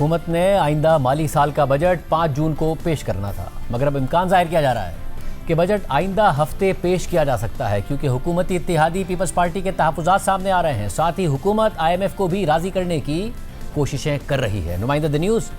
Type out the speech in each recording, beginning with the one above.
हुकूमत ने आइंदा माली साल का बजट 5 जून को पेश करना था, मगर अब इम्कान जाहिर किया जा रहा है कि बजट आइंदा हफ्ते पेश किया जा सकता है, क्योंकि हुकूमती इत्तेहादी पीपल्स पार्टी के तहफ़्फ़ुज़ात सामने आ रहे हैं। साथ ही हुकूमत IMF को भी राज़ी करने की कोशिशें कर रही है। नुमाइंदा द न्यूज़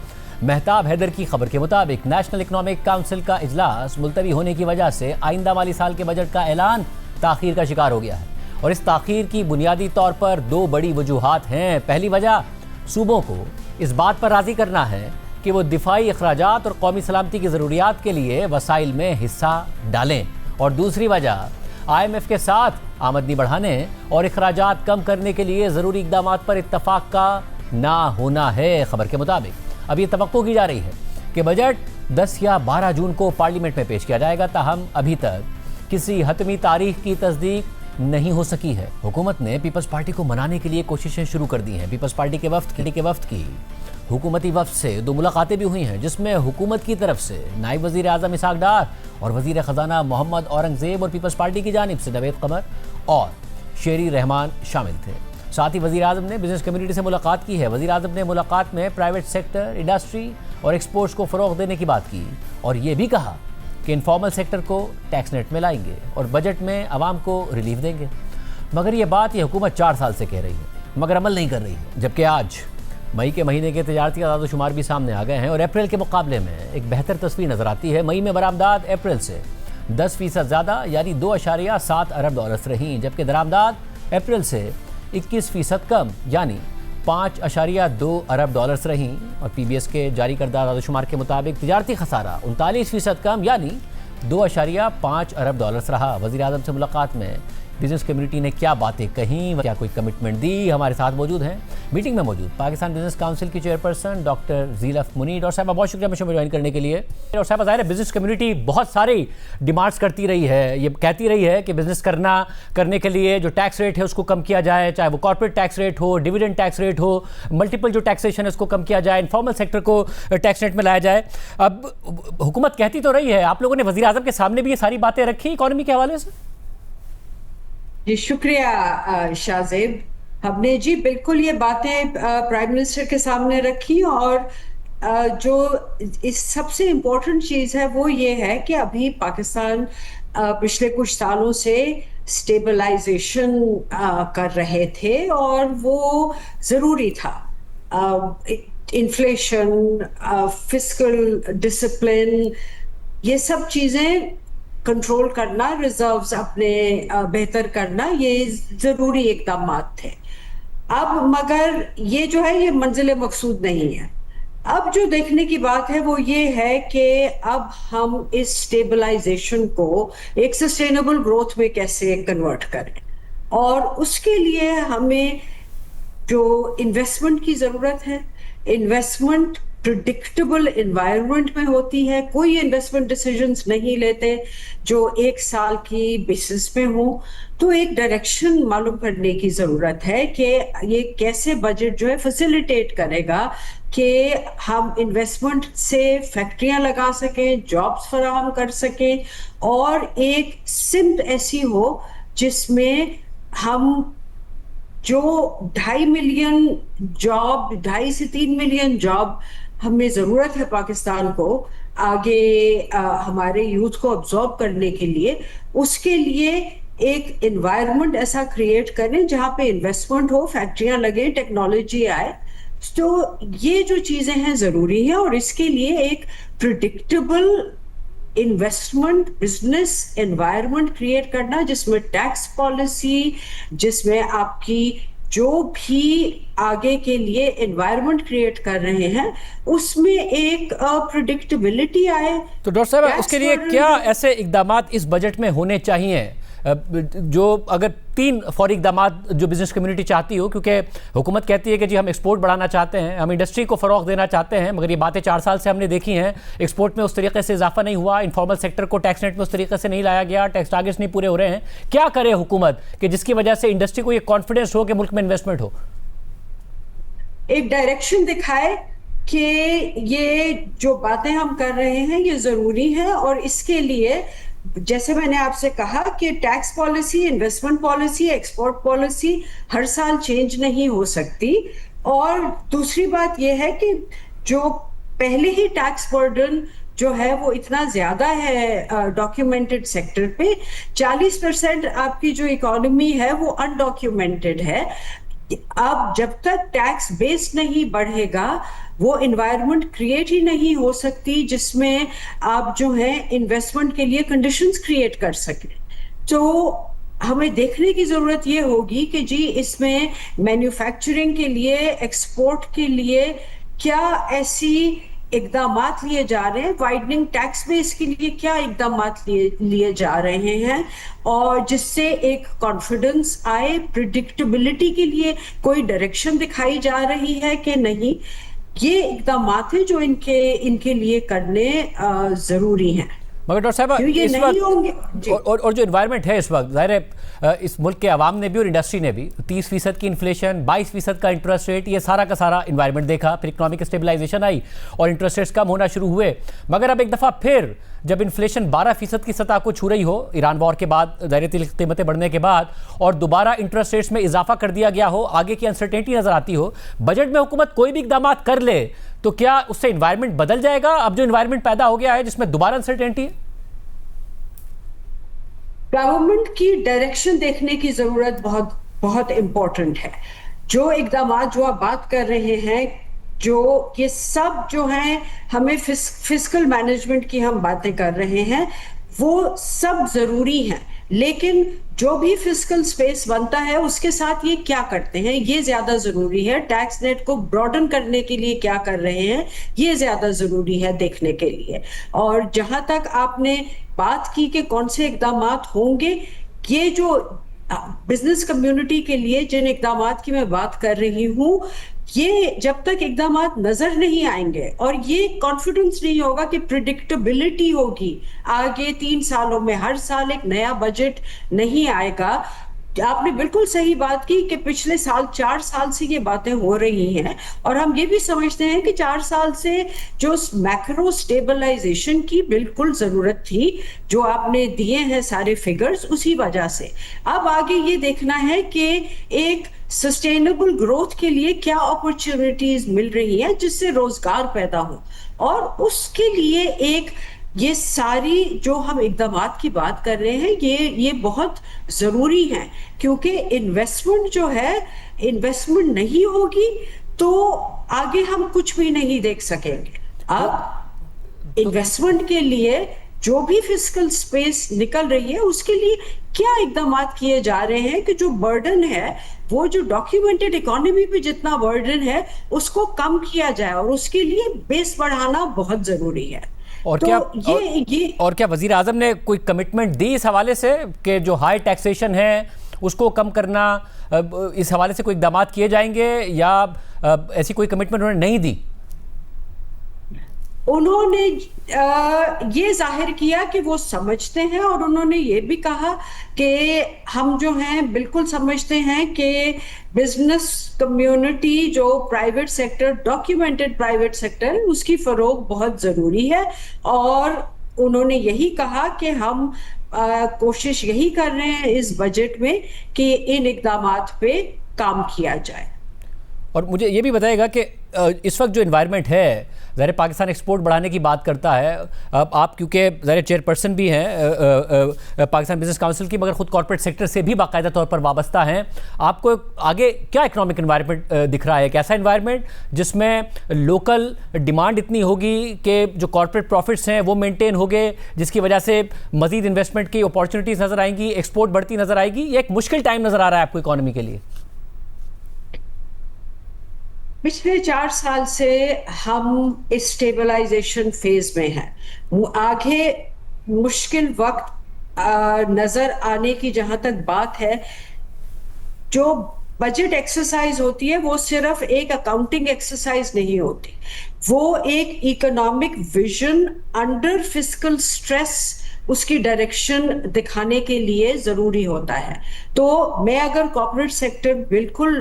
महताब हैदर की खबर के मुताबिक नेशनल इकनॉमिक काउंसिल का इजलास मुलतवी होने की वजह से आइंदा माली साल के बजट का ऐलान ताख़ीर का शिकार हो गया है, और इस ताख़ीर की बुनियादी तौर पर 2 बड़ी वजूहात हैं। पहली वजह सूबों को इस बात पर राज़ी करना है कि वो दिफाई अखराजात और कौमी सलामती की ज़रूरियात के लिए वसाइल में हिस्सा डालें, और दूसरी वजह IMF के साथ आमदनी बढ़ाने और अखराजात कम करने के लिए ज़रूरी इक़दाम पर इत्तफ़ाक़ का ना होना है। खबर के मुताबिक अब ये तवक्को की जा रही है कि बजट 10 या 12 जून को पार्लियामेंट में पेश किया जाएगा, ताहम अभी तक किसी हतमी तारीख की तस्दीक नहीं हो सकी है। हुकूमत ने पीपल्स पार्टी को मनाने के लिए कोशिशें शुरू कर दी हैं। पीपल्स पार्टी के वफ्द की हुकूमती वफ्द से 2 मुलाकातें भी हुई हैं, जिसमें हुकूमत की तरफ से नायब वज़ीर आज़म इसहाक़ डार और वज़ीर ख़जाना मोहम्मद औरंगज़ेब और पीपल्स पार्टी की जानिब से नवेद क़मर और शेरी रहमान शामिल थे। साथ ही वज़ीर आज़म ने बिज़नेस कम्युनिटी से मुलाकात की है। वज़ीर आज़म ने मुलाकात में प्राइवेट सेक्टर, इंडस्ट्री और एक्सपोर्ट्स को फ़रोग़ देने की बात की, और ये भी कहा कि इनफॉर्मल सेक्टर को टैक्स नेट में लाएंगे और बजट में आवाम को रिलीफ देंगे। मगर ये बात हुकूमत 4 साल से कह रही है, मगर अमल नहीं कर रही है। जबकि आज मई के महीने के तिजारती आदाद शुमार भी सामने आ गए हैं, और अप्रैल के मुकाबले में एक बेहतर तस्वीर नज़र आती है। मई में बरामदात अप्रैल से 10% ज़्यादा यानी $2.7 अरब रहीं, जबकि दरामदात अप्रैल से 21% कम यानी $5.2 अरब रहीं, और PBS के जारी करदा आदाद-ओ-शुमार के मुताबिक तिजारती खसारा 39% कम यानी $2.5 अरब रहा। वज़ीर आज़म से मुलाकात में बिज़नेस कम्युनिटी ने क्या बातें कहीं, क्या कोई कमिटमेंट दी? हमारे साथ मौजूद हैं, मीटिंग में मौजूद पाकिस्तान बिज़नेस काउंसिल की चेयरपर्सन डॉक्टर ज़ीलफ़ मुनीर। और साहबा बहुत शुक्रिया मुझे ज्वाइन करने के लिए। और साहबा ज़ाहिर है बिज़नेस कम्युनिटी बहुत सारी डिमांड्स करती रही है, ये कहती रही है कि बिज़नेस करने के लिए जो टैक्स रेट है उसको कम किया जाए, चाहे वो कॉर्पोरेट टैक्स रेट हो, डिविडेंड टैक्स रेट हो, मल्टीपल जो टैक्सेशन है उसको कम किया जाए, इनफॉर्मल सेक्टर को टैक्स रेट में लाया जाए। अब हुकूमत कहती तो रही है, आप लोगों ने वज़ीर आज़म के सामने भी ये सारी बातें रखी इकॉनमी के हवाले से? जी शुक्रिया शाहजेब। हमने जी बिल्कुल ये बातें प्राइम मिनिस्टर के सामने रखी, और जो इस सबसे इम्पोर्टेंट चीज़ है वो ये है कि अभी पाकिस्तान पिछले कुछ सालों से स्टेबलाइजेशन कर रहे थे, और वो ज़रूरी था। इन्फ्लेशन, फिस्कल डिसिप्लिन, ये सब चीज़ें कंट्रोल करना, रिजर्व्स अपने बेहतर करना, ये ज़रूरी इक़दामात थे। अब मगर ये जो है ये मंजिल मकसूद नहीं है। अब जो देखने की बात है वो ये है कि अब हम इस स्टेबलाइजेशन को एक सस्टेनेबल ग्रोथ में कैसे कन्वर्ट करें, और उसके लिए हमें जो इन्वेस्टमेंट की ज़रूरत है, इन्वेस्टमेंट प्रिडिक्टेबल एनवायरनमेंट में होती है। कोई इन्वेस्टमेंट डिसीजंस नहीं लेते जो 1 साल की बेसिस पे हो। तो एक डायरेक्शन मालूम करने की ज़रूरत है कि ये कैसे बजट जो है फैसिलिटेट करेगा कि हम इन्वेस्टमेंट से फैक्ट्रियां लगा सकें, जॉब्स फराहम कर सकें, और एक सिमत ऐसी हो जिसमें हम जो 2.5 मिलियन जॉब, 2.5 से 3 मिलियन जॉब हमें ज़रूरत है पाकिस्तान को आगे हमारे यूथ को अब्जॉर्ब करने के लिए, उसके लिए एक एनवायरनमेंट ऐसा क्रिएट करें जहाँ पे इन्वेस्टमेंट हो, फैक्ट्रियां लगे, टेक्नोलॉजी आए। तो ये जो चीज़ें हैं ज़रूरी है, और इसके लिए एक predictable investment business environment create करना, जिसमें टैक्स पॉलिसी, जिसमें आपकी जो भी आगे के लिए एनवायरनमेंट क्रिएट कर रहे हैं उसमें एक प्रेडिक्टेबिलिटी आए। तो डॉक्टर साहब उसके लिए क्या ऐसे इकदामात इस बजट में होने चाहिए जो अगर 3 फौरी इकदामात जो बिज़नेस कम्युनिटी चाहती हो? क्योंकि हुकूमत कहती है कि जी हम एक्सपोर्ट बढ़ाना चाहते हैं, हम इंडस्ट्री को फ़रोग़ देना चाहते हैं, मगर ये बातें 4 साल से हमने देखी हैं, एक्सपोर्ट में उस तरीके से इजाफा नहीं हुआ, इनफॉर्मल सेक्टर को टैक्स नेट में उस तरीके से नहीं लाया गया, टैक्स टारगेट्स नहीं पूरे हो रहे हैं। क्या करे हुकूमत कि जिसकी वजह से इंडस्ट्री को ये कॉन्फिडेंस हो कि मुल्क में इन्वेस्टमेंट हो? एक डायरेक्शन दिखाए कि ये जो बातें हम कर रहे हैं ये ज़रूरी है, और इसके लिए जैसे मैंने आपसे कहा कि tax policy, investment policy, export policy हर साल चेंज नहीं हो सकती। और दूसरी बात यह है कि जो पहले ही टैक्स बर्डन जो है वो इतना ज्यादा है डॉक्यूमेंटेड सेक्टर पे, 40% आपकी जो इकोनॉमी है वो अनडॉक्यूमेंटेड है। अब जब तक टैक्स बेस नहीं बढ़ेगा, वो इन्वायरमेंट क्रिएट ही नहीं हो सकती जिसमें आप जो है इन्वेस्टमेंट के लिए कंडीशंस क्रिएट कर सकें। तो हमें देखने की जरूरत ये होगी कि जी इसमें मैन्युफैक्चरिंग के लिए, एक्सपोर्ट के लिए क्या ऐसी इकदामात लिए जा रहे हैं, वाइडनिंग टैक्स बेस के लिए क्या इकदामात लिए जा रहे हैं, और जिससे एक कॉन्फिडेंस आए, प्रिडिक्टेबिलिटी के लिए कोई डायरेक्शन दिखाई जा रही है कि नहीं। ये इकदामात हैं जो इनके लिए करने जरूरी हैं। मगर डॉक्टर साहब ये इस नहीं होंगे वक्त और जो इन्वायरमेंट है इस वक्त, जाहिर है इस मुल्क के आवाम ने भी और इंडस्ट्री ने भी 30% की इन्फ्लेशन, 22% का इंटरेस्ट रेट, ये सारा का सारा इन्वायरमेंट देखा, फिर इकोनॉमिक स्टेबलाइजेशन आई और इंटरेस्ट रेट्स कम होना शुरू हुए। मगर अब एक दफ़ा फिर जब इन्फ्लेशन 12% की सतह को छू रही हो, ईरान वॉर के बाद, ज़ाहिर कीमतें बढ़ने के बाद, और दोबारा इंटरेस्ट रेट्स में इजाफा कर दिया गया हो, आगे की अनसर्टेनिटी नजर आती हो, बजट में हुकूमत कोई भी इकदाम कर ले तो क्या उससे इन्वायरमेंट बदल जाएगा? अब जो इन्वायरमेंट पैदा हो गया है जिसमें दोबारा अनसर्टेनिटी है। गवर्नमेंट की डायरेक्शन देखने की जरूरत बहुत बहुत इंपॉर्टेंट है। जो इकदाम जो आप बात कर रहे हैं, जो ये सब जो है, हमें फिस्कल मैनेजमेंट की हम बातें कर रहे हैं, वो सब जरूरी हैं, लेकिन जो भी फिस्कल स्पेस बनता है उसके साथ ये क्या करते हैं ये ज्यादा जरूरी है। टैक्स नेट को ब्रॉडन करने के लिए क्या कर रहे हैं ये ज्यादा जरूरी है देखने के लिए। और जहां तक आपने बात की कि कौन से इकदामात होंगे, ये जो बिजनेस कम्युनिटी के लिए जिन इकदामात की मैं बात कर रही हूँ, ये जब तक इकदामात नजर नहीं आएंगे और ये कॉन्फिडेंस नहीं होगा कि प्रिडिक्टेबिलिटी होगी, आगे 3 सालों में हर साल एक नया बजट नहीं आएगा। आपने बिल्कुल सही बात की कि पिछले साल 4 साल से ये बातें हो रही हैं, और हम ये भी समझते हैं कि 4 साल से जो मैक्रो स्टेबलाइजेशन की बिल्कुल जरूरत थी, जो आपने दिए हैं सारे फिगर्स, उसी वजह से अब आगे ये देखना है कि एक सस्टेनेबल ग्रोथ के लिए क्या अपॉर्चुनिटीज मिल रही हैं जिससे रोजगार पैदा हो, और उसके लिए एक ये सारी जो हम इकदामात की बात कर रहे हैं ये बहुत जरूरी है, क्योंकि इन्वेस्टमेंट जो है, इन्वेस्टमेंट नहीं होगी तो आगे हम कुछ भी नहीं देख सकेंगे। अब इन्वेस्टमेंट के लिए जो भी फिस्कल स्पेस निकल रही है उसके लिए क्या इकदामात किए जा रहे हैं कि जो बर्डन है, वो जो डॉक्यूमेंटेड इकोनॉमी पे जितना बर्डन है उसको कम किया जाए, और उसके लिए बेस बढ़ाना बहुत जरूरी है। और तो क्या और क्या वजीर आजम ने कोई कमिटमेंट दी इस हवाले से कि जो हाई टैक्सेशन है उसको कम करना, इस हवाले से कोई इकदाम किए जाएंगे, या ऐसी कोई कमिटमेंट उन्होंने नहीं दी? उन्होंने ये जाहिर किया कि वो समझते हैं, और उन्होंने ये भी कहा कि हम जो हैं बिल्कुल समझते हैं कि बिजनेस कम्युनिटी, जो private sector, documented private sector, उसकी फरोग बहुत जरूरी है। और उन्होंने यही कहा कि हम कोशिश यही कर रहे हैं इस बजट में कि इन इकदामात पे काम किया जाए। और मुझे ये भी बताएगा कि इस वक्त जो इन्वायरमेंट है, ज़ाहिर पाकिस्तान एक्सपोर्ट बढ़ाने की बात करता है, आप क्योंकि ज़ाहिर चेयरपर्सन भी हैं पाकिस्तान बिजनेस काउंसिल की, मगर ख़ुद कॉर्पोरेट सेक्टर से भी बाकायदा तौर पर वाबस्ता हैं, आपको आगे क्या इकोनॉमिक इन्वायरमेंट दिख रहा है? एक ऐसा इन्वायरमेंट जिसमें लोकल डिमांड इतनी होगी कि जो कॉर्पोरेट प्रॉफिट्स हैं वो मेनटेन हो गए, जिसकी वजह से मज़ीद इन्वेस्टमेंट की अपॉर्चुनिटीज़ नज़र आएंगी, एक्सपोर्ट बढ़ती नज़र आएगी? ये एक मुश्किल टाइम नज़र आ रहा है आपको इकोनॉमी के लिए? पिछले 4 साल से हम इस स्टेबलाइजेशन फेज में हैं। आगे मुश्किल वक्त नजर आने की जहां तक बात है, जो बजट एक्सरसाइज होती है वो सिर्फ एक अकाउंटिंग एक्सरसाइज नहीं होती, वो एक economic vision under fiscal stress, उसकी डायरेक्शन दिखाने के लिए जरूरी होता है। तो मैं अगर कॉर्पोरेट सेक्टर बिल्कुल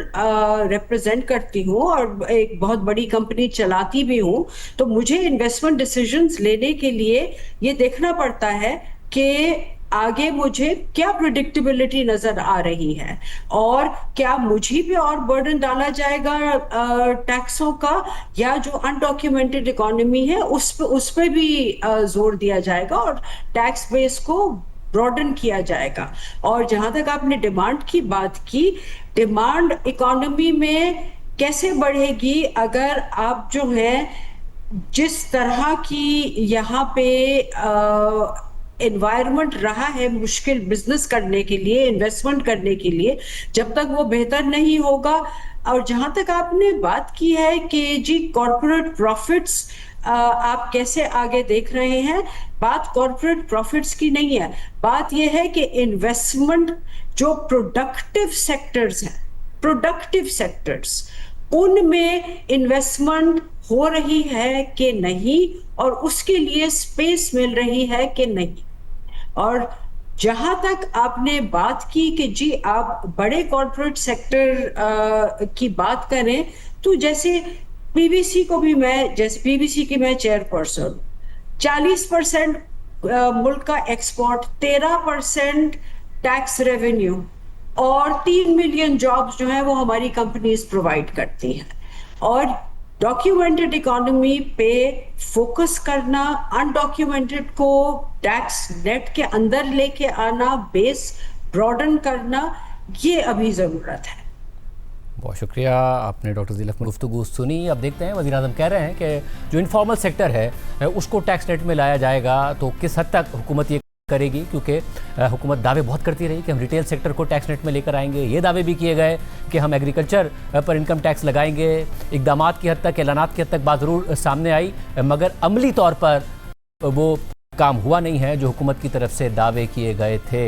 रिप्रेजेंट करती हूँ और एक बहुत बड़ी कंपनी चलाती भी हूँ, तो मुझे इन्वेस्टमेंट डिसीजंस लेने के लिए ये देखना पड़ता है कि आगे मुझे क्या प्रिडिक्टेबिलिटी नजर आ रही है, और क्या मुझे भी और बर्डन डाला जाएगा टैक्सों का, या जो अनडॉक्यूमेंटेड इकोनॉमी है उस पे भी जोर दिया जाएगा और टैक्स बेस को ब्रॉडन किया जाएगा। और जहां तक आपने डिमांड की बात की, डिमांड इकोनॉमी में कैसे बढ़ेगी अगर आप जो है जिस तरह की यहाँ पे एनवायरनमेंट रहा है मुश्किल बिजनेस करने के लिए, इन्वेस्टमेंट करने के लिए, जब तक वो बेहतर नहीं होगा। और जहां तक आपने बात की है कि जी कॉर्पोरेट प्रॉफिट्स आप कैसे आगे देख रहे हैं, बात कॉर्पोरेट प्रॉफिट्स की नहीं है, बात यह है कि इन्वेस्टमेंट जो प्रोडक्टिव सेक्टर्स हैं, प्रोडक्टिव सेक्टर्स, उनमें इन्वेस्टमेंट हो रही है कि नहीं, और उसके लिए स्पेस मिल रही है कि नहीं। और जहां तक आपने बात की कि जी आप बड़े कॉर्पोरेट सेक्टर की बात करें, तो जैसे पीवीसी को भी मैं, जैसे पीवीसी की मैं चेयरपर्सन, 40% मुल्क का एक्सपोर्ट, 13% टैक्स रेवेन्यू, और 3 मिलियन जॉब्स जो है वो हमारी कंपनीज प्रोवाइड करती हैं। और डॉक्यूमेंटेड इकोनॉमी पे फोकस करना, अनडॉक्यूमेंटेड को टैक्स नेट के अंदर लेके आना, बेस ब्रॉडन करना, ये अभी ज़रूरत है। बहुत शुक्रिया, आपने डॉक्टर ज़ीलफ़ में गुफ्तगू सुनी। अब देखते हैं, वज़ीर आज़म कह रहे हैं कि जो इनफॉर्मल सेक्टर है उसको टैक्स नेट में लाया जाएगा, तो किस हद तक हुकूमत ये करेगी, क्योंकि हुकूमत दावे बहुत करती रही कि हम रिटेल सेक्टर को टैक्स नेट में लेकर आएंगे। ये दावे भी किए गए कि हम एग्रीकल्चर पर इनकम टैक्स लगाएंगे। इक़दामात की हद तक, ऐलानात की हद तक बात ज़रूर सामने आई, मगर अमली तौर पर वो काम हुआ नहीं है जो हुकूमत की तरफ से दावे किए गए थे।